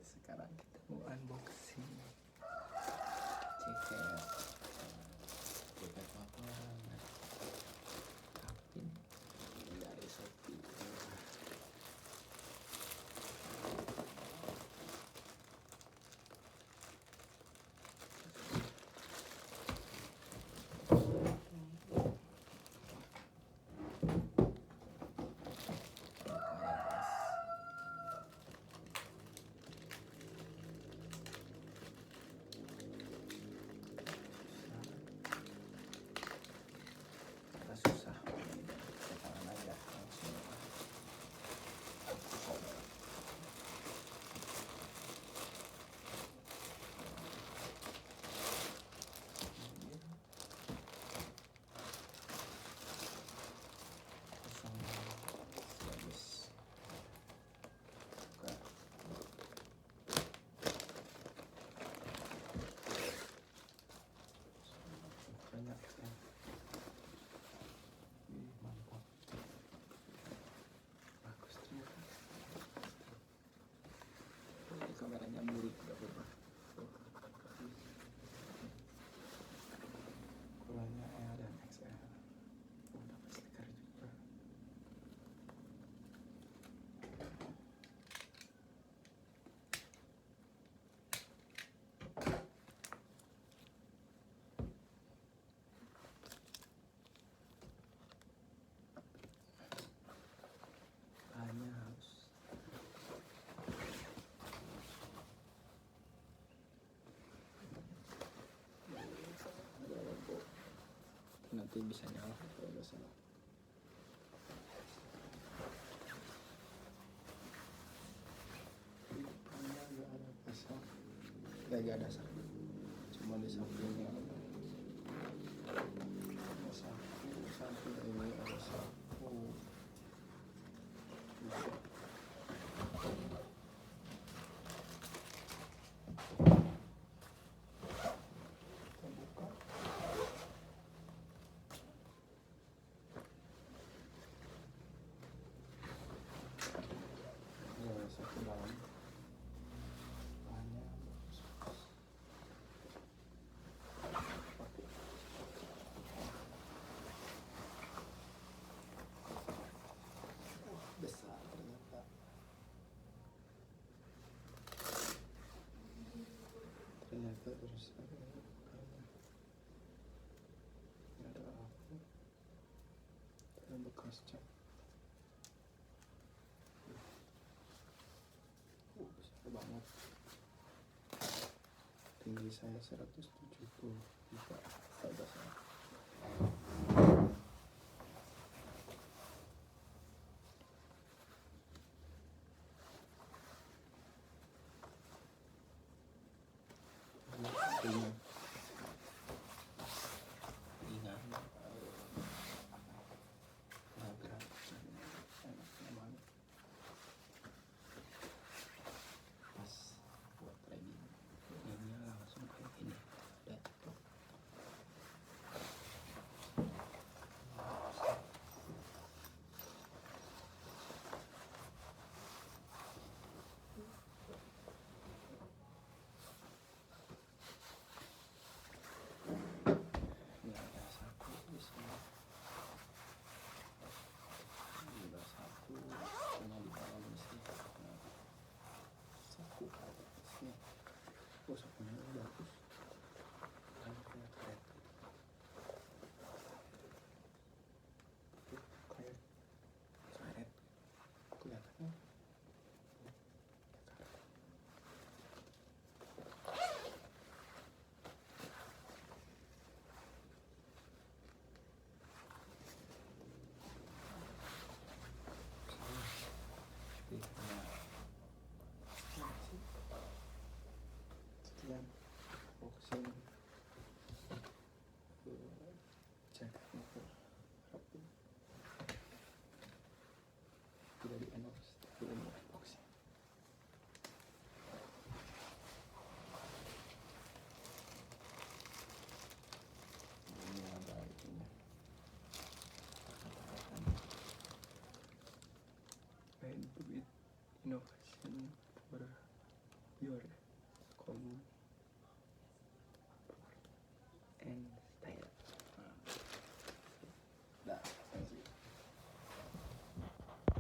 Sekarang kita mau unboxing jaket. Jaket apa banget, tapi dari Shopee. Susah tangan aja langsung bagus. Banyak ya. Mantap, bagus ternyata. Ini kameranya burik, gak apa-apa. Ukurannya L dan XL. Dapat stiker juga. Hanya harus nanti bisa nyala kalau udah salah. Gak ada saku, cuma di sampingnya ada saku ini ada saku. Kita buka. Ini ada saku dalam. Besar ternyata. Terus ada apa? Ada bekas cat. Besar banget. Tinggi saya 173. Tidak salah. Ringan, nggak berat, enak nyaman, pas buat riding. Ini langsung kayak gini, ada tuh. Ini ada saku di sini. Ini ada saku, cuma di dalam sih. Nah, saku ada di sini. Oh, sakunya bagus. Kayak karet. Kayak karet. Kelihatannya. Sekian boxing jaketnya rapi, tidak di unboxing, belum di unboxing. Ini ada itunya, made with innovation for biar kalau